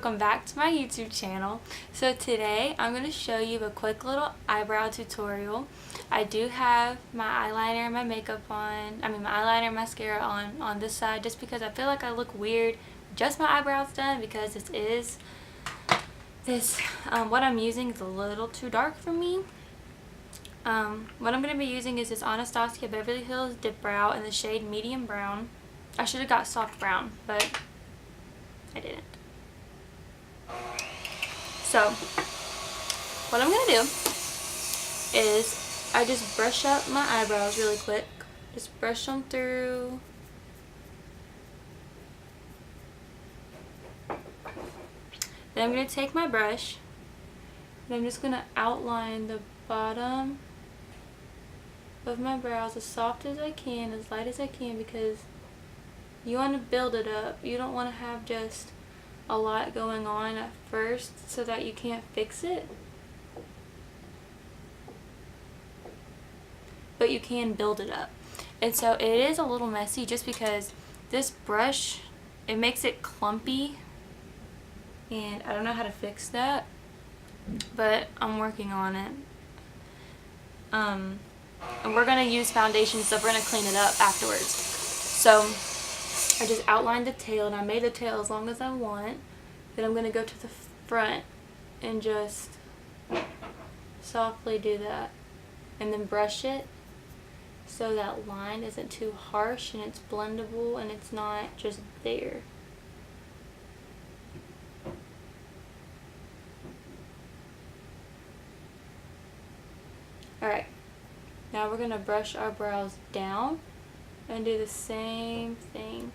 welcome back to my YouTube channel. So today I'm going to show you a quick little eyebrow tutorial. I do have my eyeliner and my makeup on, my eyeliner and mascara on this side just because I feel like I look weird just my eyebrows done, because what I'm using is a little too dark for me. What I'm going to be using is this Anastasia Beverly Hills Dipbrow in the shade medium brown. I should have got soft brown, but I didn't. So what I'm going to do is I just brush up my eyebrows really quick. Just brush them through. Then I'm going to take my brush and I'm just going to outline the bottom of my brows as soft as I can, as light as I can, because you want to build it up. You don't want to have just a lot going on at first so that you can't fix it. But you can build it up. And so it is a little messy just because this brush, it makes it clumpy. And I don't know how to fix that, but I'm working on it. And we're going to use foundation, so we're going to clean it up afterwards. So I just outlined the tail, and I made the tail as long as I want. Then I'm going to go to the front and just softly do that. And then brush it so that line isn't too harsh and it's blendable and it's not just there. Alright, now we're going to brush our brows down and do the same thing,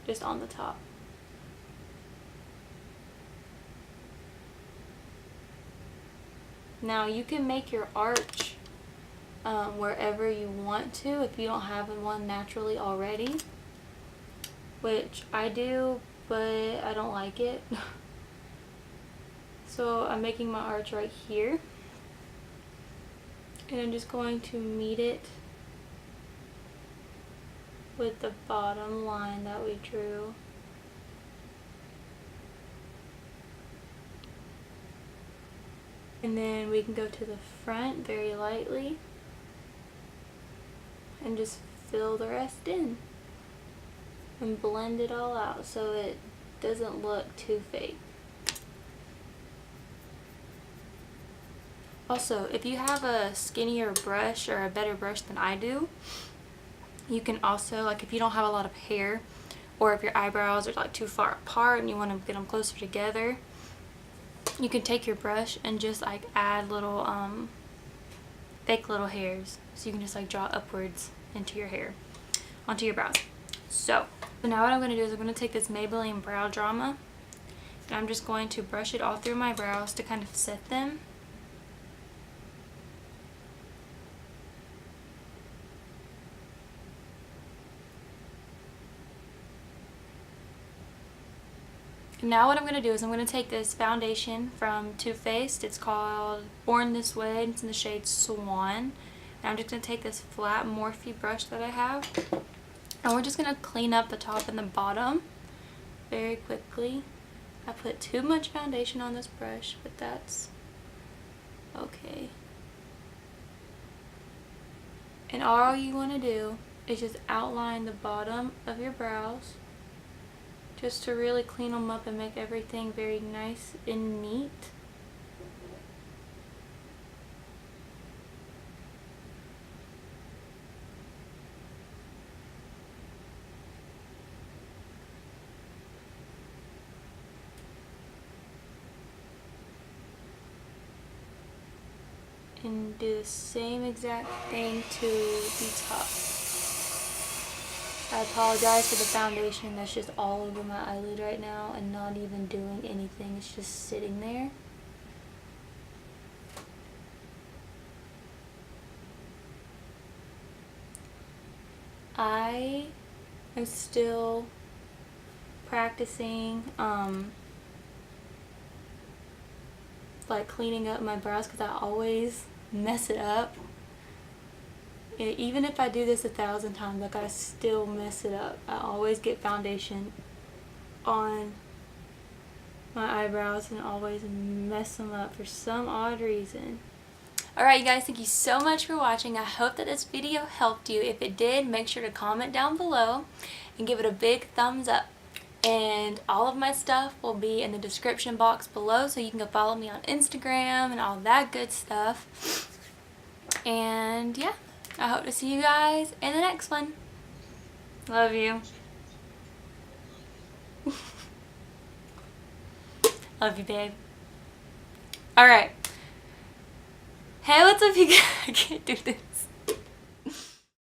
just on the top. Now you can make your arch wherever you want to if you don't have one naturally already, which I do, but I don't like it. So I'm making my arch right here. And I'm just going to meet it with the bottom line that we drew. And then we can go to the front very lightly and just fill the rest in and blend it all out so it doesn't look too fake. Also, if you have a skinnier brush or a better brush than I do, you can also, like if you don't have a lot of hair, or if your eyebrows are like too far apart and you want to get them closer together, you can take your brush and just like add little fake little hairs. So you can just like draw upwards into your hair, onto your brows. So now what I'm going to do is I'm going to take this Maybelline Brow Drama and I'm just going to brush it all through my brows to kind of set them. Now what I'm going to do is I'm going to take this foundation from Too Faced. It's called Born This Way. It's in the shade Swan. And I'm just going to take this flat Morphe brush that I have. And we're just going to clean up the top and the bottom very quickly. I put too much foundation on this brush, but that's okay. And all you want to do is just outline the bottom of your brows, just to really clean them up and make everything very nice and neat. And do the same exact thing to the top. I apologize for the foundation that's just all over my eyelid right now and not even doing anything. It's just sitting there. I am still practicing like cleaning up my brows because I always mess it up. Even if I do this 1,000 times, like I still mess it up. I always get foundation on my eyebrows and always mess them up for some odd reason. Alright you guys, thank you so much for watching. I hope that this video helped you. If it did, make sure to comment down below and give it a big thumbs up. And all of my stuff will be in the description box below, so you can go follow me on Instagram and all that good stuff. And yeah, I hope to see you guys in the next one. Love you. Love you, babe. Alright. Hey, what's up, you guys? I can't do this.